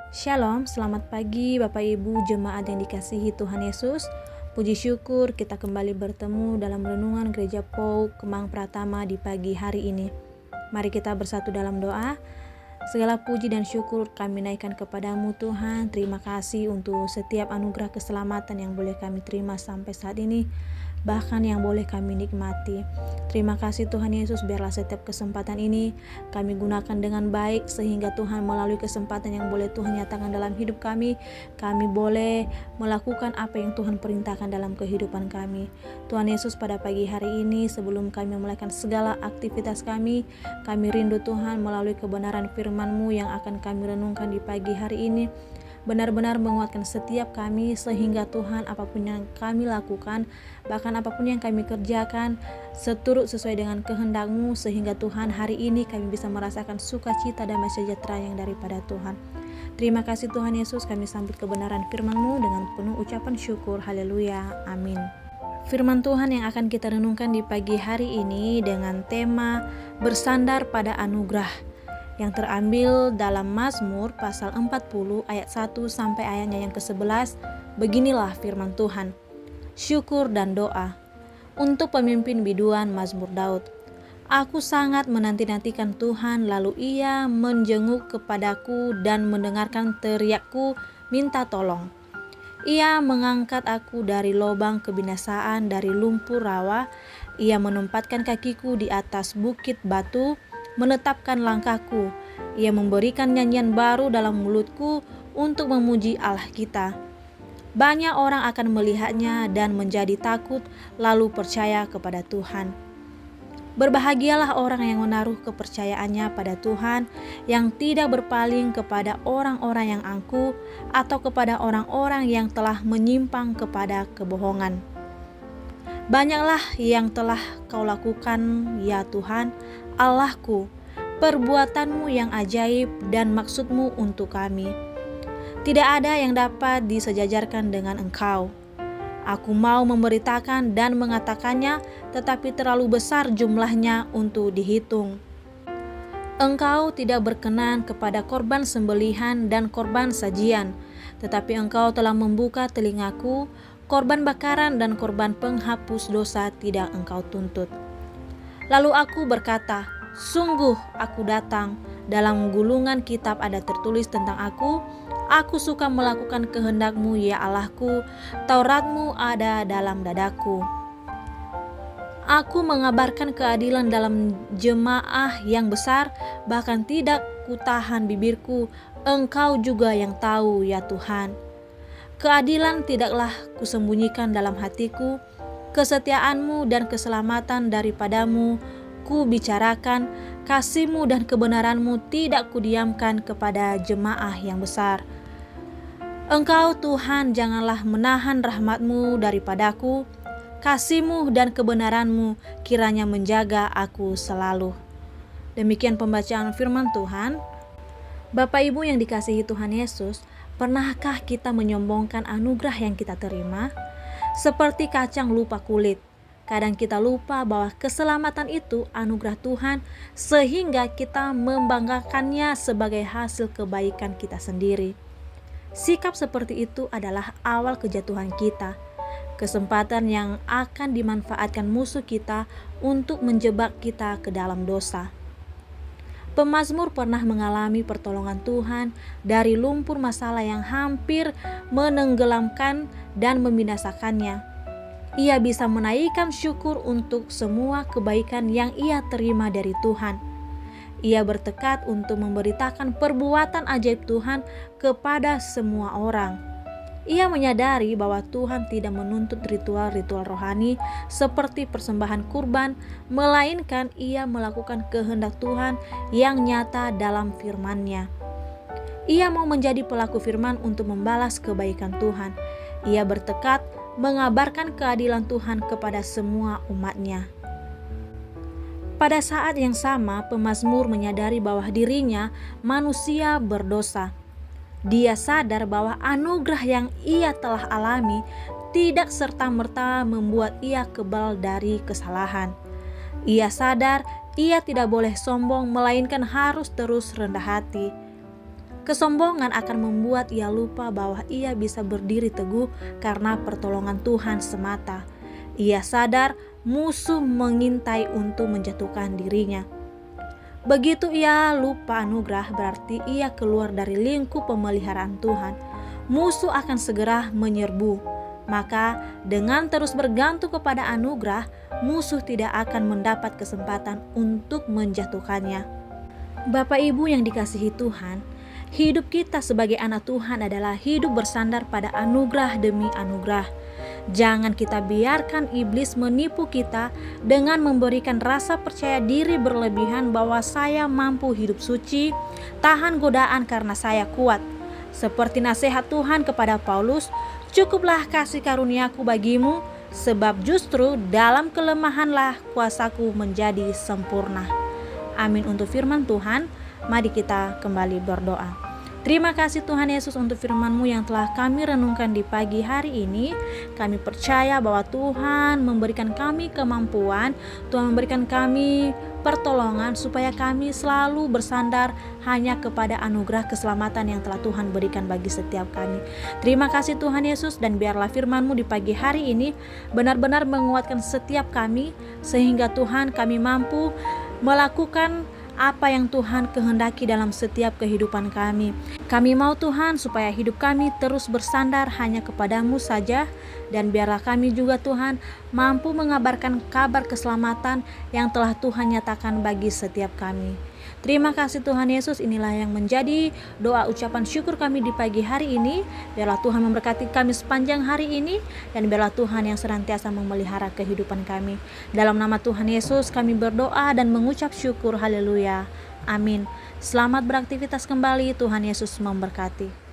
Shalom, selamat pagi Bapak Ibu jemaat yang dikasihi Tuhan Yesus. Puji syukur kita kembali bertemu dalam renungan Gereja POUK Kemang Pratama di pagi hari ini. Mari kita bersatu dalam doa. Segala puji dan syukur kami naikkan kepadamu Tuhan. Terima kasih untuk setiap anugerah keselamatan yang boleh kami terima sampai saat ini, bahkan yang boleh kami nikmati. Terima kasih Tuhan Yesus, biarlah setiap kesempatan ini kami gunakan dengan baik, sehingga Tuhan melalui kesempatan yang boleh Tuhan nyatakan dalam hidup kami boleh melakukan apa yang Tuhan perintahkan dalam kehidupan kami. Tuhan Yesus, pada pagi hari ini sebelum kami memulaikan segala aktivitas kami rindu Tuhan melalui kebenaran firman-Mu yang akan kami renungkan di pagi hari ini benar-benar menguatkan setiap kami, sehingga Tuhan apapun yang kami lakukan, bahkan apapun yang kami kerjakan sesuai dengan kehendak-Mu, sehingga Tuhan hari ini kami bisa merasakan sukacita dan sejahtera yang daripada Tuhan. Terima kasih Tuhan Yesus, kami sambut kebenaran firman-Mu dengan penuh ucapan syukur. Haleluya, amin. Firman Tuhan yang akan kita renungkan di pagi hari ini dengan tema bersandar pada anugerah, yang terambil dalam Mazmur pasal 40 ayat 1 sampai ayatnya yang ke-11. Beginilah firman Tuhan. Syukur dan doa. Untuk pemimpin biduan Mazmur Daud. Aku sangat menanti-nantikan Tuhan, lalu Ia menjenguk kepadaku dan mendengarkan teriakku minta tolong. Ia mengangkat aku dari lubang kebinasaan, dari lumpur rawa. Ia menempatkan kakiku di atas bukit batu, menetapkan langkahku. Ia memberikan nyanyian baru dalam mulutku untuk memuji Allah kita. Banyak orang akan melihatnya dan menjadi takut, lalu percaya kepada Tuhan. Berbahagialah orang yang menaruh kepercayaannya pada Tuhan, yang tidak berpaling kepada orang-orang yang angkuh atau kepada orang-orang yang telah menyimpang kepada kebohongan. Banyaklah yang telah Kau lakukan, ya Tuhan, Allahku, perbuatan-Mu yang ajaib dan maksud-Mu untuk kami. Tidak ada yang dapat disejajarkan dengan Engkau. Aku mau memberitakan dan mengatakannya, tetapi terlalu besar jumlahnya untuk dihitung. Engkau tidak berkenan kepada korban sembelihan dan korban sajian, tetapi Engkau telah membuka telingaku. Korban bakaran dan korban penghapus dosa tidak Engkau tuntut. Lalu aku berkata, sungguh aku datang. Dalam gulungan kitab ada tertulis tentang aku. Aku suka melakukan kehendak-Mu, ya Allahku. Taurat-Mu ada dalam dadaku. Aku mengabarkan keadilan dalam jemaah yang besar, bahkan tidak kutahan bibirku. Engkau juga yang tahu, ya Tuhan. Keadilan tidaklah kusembunyikan dalam hatiku. Kesetiaan-Mu dan keselamatan daripadamu ku bicarakan. Kasih-Mu dan kebenaran-Mu tidak kudiamkan kepada jemaah yang besar. Engkau Tuhan janganlah menahan rahmat-Mu daripadaku. Kasih-Mu dan kebenaran-Mu kiranya menjaga aku selalu. Demikian pembacaan firman Tuhan. Bapak Ibu yang dikasihi Tuhan Yesus, pernahkah kita menyombongkan anugerah yang kita terima? Seperti kacang lupa kulit. Kadang kita lupa bahwa keselamatan itu anugerah Tuhan, sehingga kita membanggakannya sebagai hasil kebaikan kita sendiri. Sikap seperti itu adalah awal kejatuhan kita, kesempatan yang akan dimanfaatkan musuh kita untuk menjebak kita ke dalam dosa. Pemazmur pernah mengalami pertolongan Tuhan dari lumpur masalah yang hampir menenggelamkan dan membinasakannya. Ia bisa menaikkan syukur untuk semua kebaikan yang ia terima dari Tuhan. Ia bertekad untuk memberitakan perbuatan ajaib Tuhan kepada semua orang. Ia menyadari bahwa Tuhan tidak menuntut ritual-ritual rohani seperti persembahan kurban, melainkan Ia melakukan kehendak Tuhan yang nyata dalam firman-Nya. Ia mau menjadi pelaku firman untuk membalas kebaikan Tuhan. Ia bertekad mengabarkan keadilan Tuhan kepada semua umat-Nya. Pada saat yang sama, pemazmur menyadari bahwa dirinya manusia berdosa. Dia sadar bahwa anugerah yang ia telah alami tidak serta-merta membuat ia kebal dari kesalahan. Ia sadar ia tidak boleh sombong, melainkan harus terus rendah hati. Kesombongan akan membuat ia lupa bahwa ia bisa berdiri teguh karena pertolongan Tuhan semata. Ia sadar musuh mengintai untuk menjatuhkan dirinya. Begitu ia lupa anugerah, berarti ia keluar dari lingkup pemeliharaan Tuhan. Musuh akan segera menyerbu. Maka dengan terus bergantung kepada anugerah, musuh tidak akan mendapat kesempatan untuk menjatuhkannya. Bapak Ibu yang dikasihi Tuhan, hidup kita sebagai anak Tuhan adalah hidup bersandar pada anugerah demi anugerah. Jangan kita biarkan iblis menipu kita dengan memberikan rasa percaya diri berlebihan bahwa saya mampu hidup suci, tahan godaan karena saya kuat. Seperti nasihat Tuhan kepada Paulus, cukuplah kasih karuniaku bagimu, sebab justru dalam kelemahanlah kuasaku menjadi sempurna. Amin untuk firman Tuhan. Mari kita kembali berdoa. Terima kasih Tuhan Yesus untuk firman-Mu yang telah kami renungkan di pagi hari ini. Kami percaya bahwa Tuhan memberikan kami kemampuan, Tuhan memberikan kami pertolongan supaya kami selalu bersandar hanya kepada anugerah keselamatan yang telah Tuhan berikan bagi setiap kami. Terima kasih Tuhan Yesus, dan biarlah firman-Mu di pagi hari ini benar-benar menguatkan setiap kami, sehingga Tuhan kami mampu melakukan apa yang Tuhan kehendaki dalam setiap kehidupan kami. Kami mau Tuhan supaya hidup kami terus bersandar hanya kepadamu saja, dan biarlah kami juga Tuhan mampu mengabarkan kabar keselamatan yang telah Tuhan nyatakan bagi setiap kami. Terima kasih Tuhan Yesus, inilah yang menjadi doa ucapan syukur kami di pagi hari ini. Biarlah Tuhan memberkati kami sepanjang hari ini, dan biarlah Tuhan yang senantiasa memelihara kehidupan kami. Dalam nama Tuhan Yesus kami berdoa dan mengucap syukur, haleluya, amin. Selamat beraktivitas kembali, Tuhan Yesus memberkati.